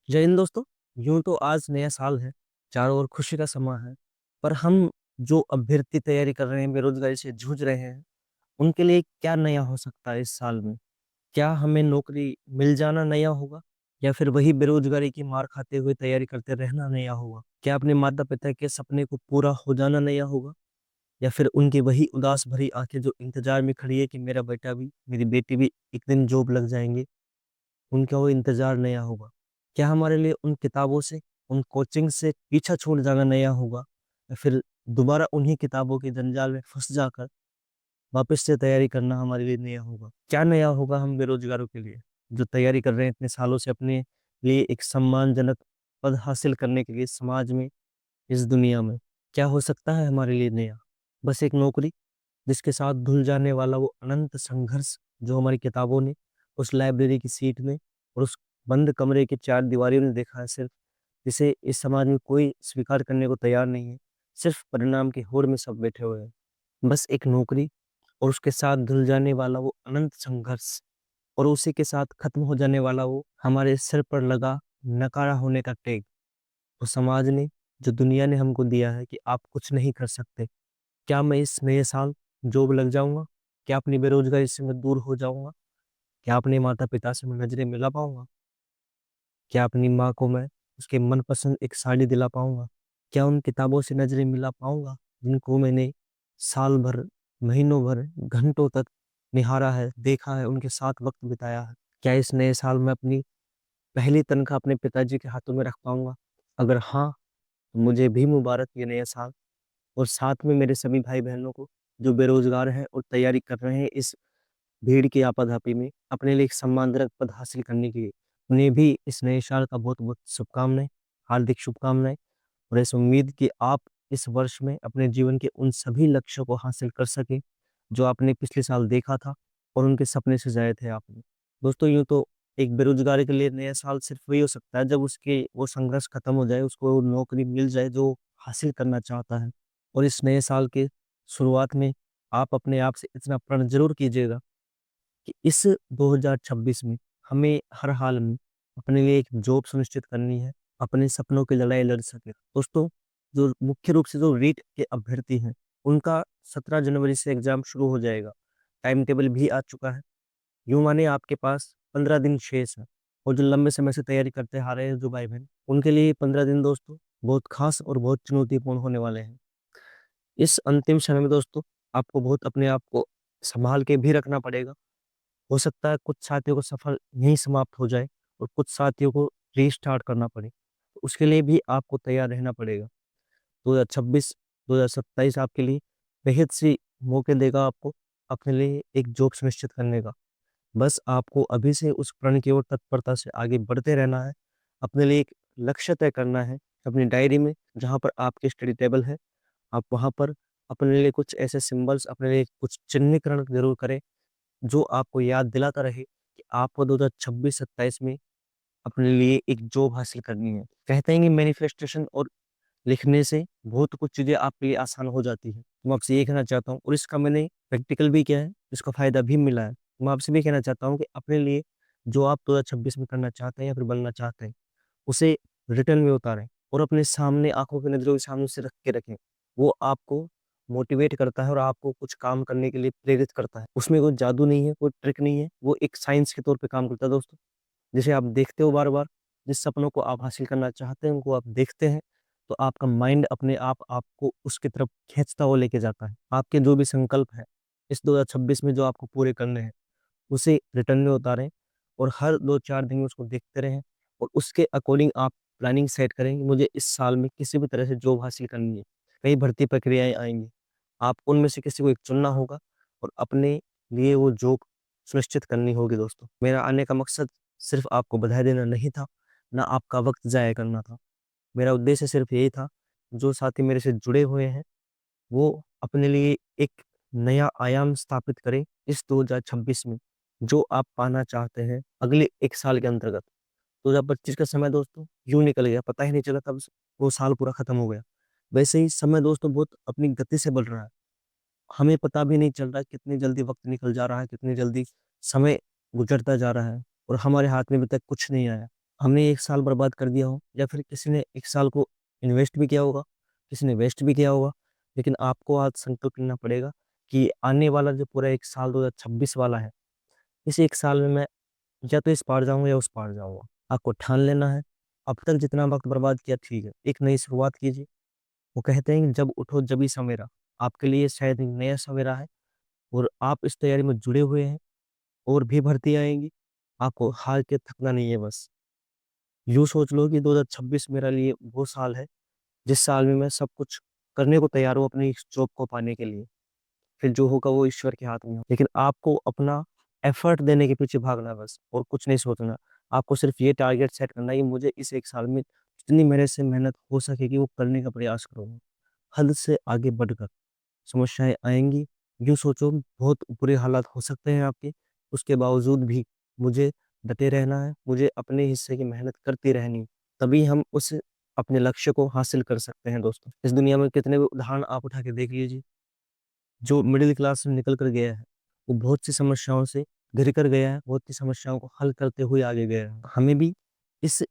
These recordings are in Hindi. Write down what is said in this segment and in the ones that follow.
जय हिंद दोस्तों। यूं तो आज नया साल है, चारों ओर खुशी का समा है। पर हम जो अभ्यर्थी तैयारी कर रहे हैं, बेरोजगारी से जूझ रहे हैं, उनके लिए क्या नया हो सकता है इस साल में? क्या हमें नौकरी मिल जाना नया होगा, या फिर वही बेरोजगारी की मार खाते हुए तैयारी करते रहना नया होगा? क्या अपने माता पिता के सपने को पूरा हो जाना नया होगा, या फिर उनकी वही उदास भरी आंखें जो इंतजार में खड़ी है कि मेरा बेटा भी, मेरी बेटी भी एक दिन जॉब लग जाएंगे, उनका वो इंतजार नया होगा? क्या हमारे लिए उन किताबों से, उन कोचिंग से पीछा छूट जाना नया होगा, या फिर दोबारा उन्हीं किताबों के जंजाल में फंस जाकर वापस से तैयारी करना हमारे लिए नया होगा? क्या नया होगा हम बेरोजगारों के लिए, जो तैयारी कर रहे हैं इतने सालों से अपने लिए एक सम्मानजनक पद हासिल करने के लिए समाज में, इस दुनिया में? क्या हो सकता है हमारे लिए नया? बस एक नौकरी जिसके साथ धुल जाने वाला वो अनंत संघर्ष जो हमारी किताबों ने, उस लाइब्रेरी की सीट में और उस बंद कमरे की चार दीवारियों ने देखा है सिर्फ, जिसे इस समाज में कोई स्वीकार करने को तैयार नहीं है। सिर्फ परिणाम की होड़ में सब बैठे हुए हैं। बस एक नौकरी और उसके साथ धुल जाने वाला वो अनंत संघर्ष, और उसी के साथ खत्म हो जाने वाला वो हमारे सिर पर लगा नकारा होने का टैग। वो समाज ने, जो दुनिया ने हमको दिया है कि आप कुछ नहीं कर सकते। क्या मैं इस नए साल जॉब लग जाऊंगा? क्या अपनी बेरोजगारी से मैं दूर हो जाऊंगा? क्या अपने माता पिता से मैं नजरें मिला पाऊंगा? क्या अपनी माँ को मैं उसके मनपसंद एक साड़ी दिला पाऊंगा? क्या उन किताबों से नजरें मिला पाऊंगा जिनको मैंने साल भर, महीनों भर, घंटों तक निहारा है, देखा है, उनके साथ वक्त बिताया है? क्या इस नए साल में अपनी पहली तनख्वाह अपने पिताजी के हाथों में रख पाऊंगा? अगर हाँ, तो मुझे भी मुबारक ये नया साल। और साथ में मेरे सभी भाई बहनों को जो बेरोजगार हैं और तैयारी कर रहे हैं इस भीड़ की आपाधापी में अपने लिए एक सम्मानजनक पद हासिल करने के लिए, उन्हें भी इस नए साल का बहुत बहुत शुभकामनाएं, हार्दिक शुभकामनाएं। और इस उम्मीद कि आप इस वर्ष में अपने जीवन के उन सभी लक्ष्यों को हासिल कर सके जो आपने पिछले साल देखा था और उनके सपने सजाए थे आपने। दोस्तों, यूं तो एक बेरोजगारी के लिए नया साल सिर्फ वही हो सकता है जब उसके वो संघर्ष खत्म हो जाए, उसको वो नौकरी मिल जाए जो हासिल करना चाहता है। और इस नए साल के शुरुआत में आप अपने आप से इतना प्रण जरूर कीजिएगा कि इस 2026 में हमें हर हाल में अपने लिए एक जॉब सुनिश्चित करनी है, अपने सपनों की लड़ाई लड़ सके। दोस्तों, जो मुख्य रूप से जो रीट के अभ्यर्थी हैं, उनका 17 जनवरी से एग्जाम शुरू हो जाएगा। टाइम टेबल भी आ चुका है। यूं माने आपके पास 15 दिन शेष है। और जो लंबे समय से तैयारी करते आ रहे हैं जो भाई बहन, उनके लिए 15 दिन दोस्तों बहुत खास और बहुत चुनौतीपूर्ण होने वाले हैं। इस अंतिम समय में दोस्तों आपको बहुत अपने आप को संभाल के भी रखना पड़ेगा। हो सकता है कुछ साथियों को सफर यहीं समाप्त हो जाए और कुछ साथियों को रीस्टार्ट करना पड़े, तो उसके लिए भी आपको तैयार रहना पड़ेगा। 2026 2027 आपके लिए बेहद सी मौके देगा आपको अपने लिए एक जॉब सुनिश्चित करने का। बस आपको अभी से उस प्रण की ओर तत्परता से आगे बढ़ते रहना है। अपने लिए एक लक्ष्य तय करना है अपनी डायरी में, जहाँ पर आपके स्टडी टेबल है। आप वहाँ पर अपने लिए कुछ ऐसे सिंबल्स, अपने लिए कुछ चिन्हीकरण जरूर करें जो आपको याद दिलाता रहे कि आपको 2026-27 में अपने लिए एक जॉब हासिल करनी है। कहते हैं कि मैनिफेस्टेशन और लिखने से बहुत कुछ चीज़ें आपके लिए आसान हो जाती है। मैं आपसे ये कहना चाहता हूँ, और इसका मैंने प्रैक्टिकल भी किया है, इसका फ़ायदा भी मिला है। मैं आपसे भी कहना चाहता हूँ कि अपने लिए जो आप 2026 में करना चाहते हैं या फिर बनना चाहते हैं, उसे रिटर्न में उतारें और अपने सामने आँखों की नज़रों के सामने उसे रख के रखें। वो आपको मोटिवेट करता है और आपको कुछ काम करने के लिए प्रेरित करता है। उसमें कोई जादू नहीं है, कोई ट्रिक नहीं है, वो एक साइंस के तौर पे काम करता है दोस्तों। जिसे आप देखते हो बार-बार, जिस सपनों को आप हासिल करना चाहते हैं, उनको आप देखते हैं, तो आपका माइंड अपने आप आपको उसकी तरफ खींचता हुआ लेके जाता है। आपके जो भी संकल्प हैं, इस 2026 में जो आपको पूरे करने हैं, उसे रिटर्न में उतारें और हर 2-4 दिन में उसको देखते रहें और उसके अकॉर्डिंग आप प्लानिंग सेट करें कि मुझे इस साल में किसी भी तरह से जॉब हासिल करनी है। कई भर्ती प्रक्रियाएँ आएँगी, आप उनमें से किसी को एक चुनना होगा और अपने लिए वो जॉब सुनिश्चित करनी होगी दोस्तों। मेरा आने का मकसद सिर्फ़ आपको बधाई देना नहीं था, ना आपका वक़्त ज़ाया करना था। मेरा उद्देश्य सिर्फ़ यही था, जो साथी मेरे से जुड़े हुए हैं, वो अपने लिए एक नया आयाम स्थापित करें इस 2026 में, जो आप पाना चाहते हैं अगले 1 साल के अंतर्गत। 2025 का समय दोस्तों यूँ निकल गया, पता ही नहीं चला कब वो साल पूरा खत्म हो गया। वैसे ही समय दोस्तों बहुत अपनी गति से बढ़ रहा है। हमें पता भी नहीं चल रहा है कितनी जल्दी वक़्त निकल जा रहा है, कितनी जल्दी समय गुज़रता जा रहा है और हमारे हाथ में अभी तक कुछ नहीं आया। हमने 1 साल बर्बाद कर दिया हो या फिर किसी ने 1 साल को इन्वेस्ट भी किया होगा, किसी ने वेस्ट भी किया होगा। लेकिन आपको आज संकल्प लेना पड़ेगा कि आने वाला जो पूरा 1 साल 2026 वाला है, इस 1 साल में मैं या तो इस पार जाऊँगा या उस पार जाऊँगा। आपको ठान लेना है। अब तक जितना वक़्त बर्बाद किया ठीक है, एक नई शुरुआत कीजिए। वो कहते हैं कि जब उठो जभी सवेरा, आपके लिए शायद एक नया सवेरा है और आप इस तैयारी में जुड़े हुए हैं और भी भर्ती आएँगी। आपको हार के थकना नहीं है बस। यूँ सोच लो कि 2026 मेरे लिए वो साल है, जिस साल में मैं सब कुछ करने को तैयार हूँ अपनी इस जॉब को पाने के लिए। फिर जो होगा वो ईश्वर के हाथ में है। लेकिन आपको अपना एफर्ट देने के पीछे भागना है बस और कुछ नहीं सोचना। आपको सिर्फ़ ये टारगेट सेट करना है कि मुझे इस 1 साल में जितनी मेरे से मेहनत हो सकेगी वो करने का प्रयास करूँगा। हद से आगे बढ़कर समस्याएँ आएँगी, यूँ सोचो बहुत बुरे हालात हो सकते हैं आपके, उसके बावजूद भी मुझे डटे रहना है, मुझे अपने हिस्से की मेहनत करती रहनी है, तभी हम उस अपने लक्ष्य को हासिल कर सकते हैं दोस्तों। इस दुनिया में कितने भी उदाहरण आप उठा के देख लीजिए, जो मिडल क्लास से निकल कर गया है, वो बहुत सी समस्याओं से घिर कर गया है, बहुत सी समस्याओं को हल करते हुए आगे गया है। हमें भी इस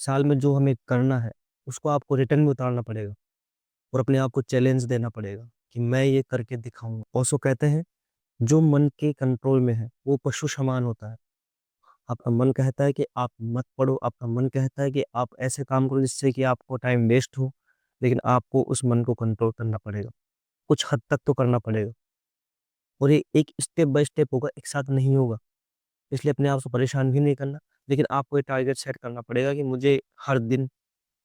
साल में जो हमें करना है, उसको आपको रिटर्न में उतारना पड़ेगा और अपने आप को चैलेंज देना पड़ेगा कि मैं ये करके दिखाऊँगा। ओशो कहते हैं, जो मन के कंट्रोल में है, वो पशु समान होता है। आपका मन कहता है कि आप मत पढ़ो, आपका मन कहता है कि आप ऐसे काम करो जिससे कि आपको टाइम वेस्ट हो, लेकिन आपको उस मन को कंट्रोल करना पड़ेगा। कुछ हद तक तो करना पड़ेगा और ये एक स्टेप बाय स्टेप होगा, एक साथ नहीं होगा। इसलिए अपने आप को परेशान भी नहीं करना, लेकिन आपको ये टारगेट सेट करना पड़ेगा कि मुझे हर दिन,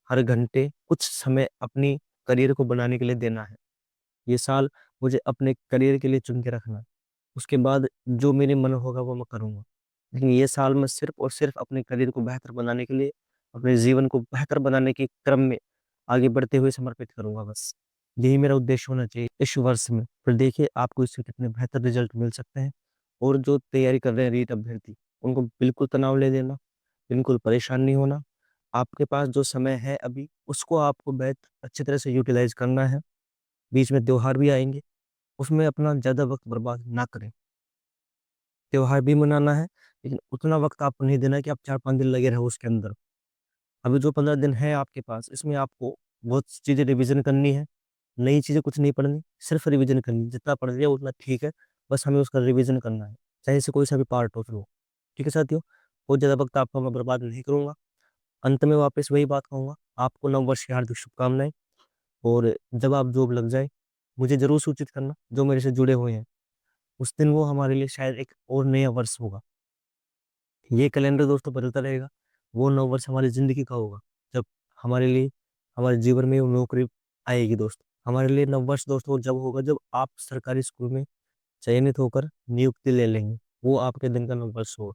हर घंटे कुछ समय अपनी करियर को बनाने के लिए देना है। ये साल मुझे अपने करियर के लिए चुन के रखना है। उसके बाद जो मेरे मन होगा वो मैं करूँगा। लेकिन ये साल मैं सिर्फ़ और सिर्फ़ अपने करियर को बेहतर बनाने के लिए, अपने जीवन को बेहतर बनाने के क्रम में आगे बढ़ते हुए समर्पित करूँगा बस। यही मेरा उद्देश्य होना चाहिए इस वर्ष में। फिर देखिए आपको इससे कितने बेहतर रिज़ल्ट मिल सकते हैं और जो तैयारी कर रहे हैं रीट अभ्यर्थी, उनको बिल्कुल तनाव नहीं लेना, बिल्कुल परेशान नहीं होना। आपके पास जो समय है अभी, उसको आपको अच्छी तरह से यूटिलाइज़ करना है। बीच में त्योहार भी आएँगे, उसमें अपना ज़्यादा वक़्त बर्बाद ना करें। त्योहार भी मनाना है, लेकिन उतना वक़्त आपको नहीं देना है कि आप 4-5 दिन लगे रहो उसके अंदर। अभी जो 15 दिन है आपके पास, इसमें आपको बहुत सी चीज़ें रिवीज़न करनी है, नई चीज़ें कुछ नहीं पढ़नी, सिर्फ़ रिवीज़न करनी है। जितना पढ़ लिया उतना ठीक है, बस हमें उसका रिवीज़न करना है, चाहे इससे कोई सा भी पार्ट हो फिर वो। ठीक है साथियों? बहुत ज़्यादा वक़्त आपका मैं बर्बाद नहीं करूँगा। अंत में वापस वही बात कहूँगा, आपको नववर्ष की हार्दिक शुभकामनाएँ और जब आप जॉब लग जाए, मुझे ज़रूर सूचित करना, जो मेरे से जुड़े हुए हैं। उस दिन वो हमारे लिए शायद एक और नया वर्ष होगा। ये कैलेंडर दोस्तों बदलता रहेगा। वो नव वर्ष हमारी ज़िंदगी का होगा, जब हमारे लिए हमारे जीवन में वो नौकरी आएगी दोस्त। हमारे लिए नव वर्ष दोस्तों जब होगा जब आप सरकारी स्कूल में चयनित होकर नियुक्ति ले लेंगे। वो आपके दिन का नव वर्ष होगा,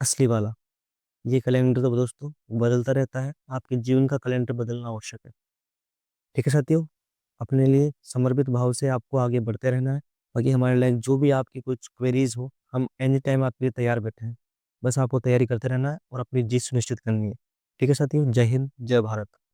असली वाला। ये कैलेंडर तो दोस्तों बदलता रहता है, आपके जीवन का कैलेंडर बदलना आवश्यक है। ठीक है साथियों? अपने लिए समर्पित भाव से आपको आगे बढ़ते रहना है। बाकी हमारे लायक जो भी आपकी कुछ क्वेरीज़ हो, हम एनी टाइम आपके लिए तैयार बैठे हैं। बस आपको तैयारी करते रहना है और अपनी जीत सुनिश्चित करनी है। ठीक है साथियों? जय हिंद, जय भारत।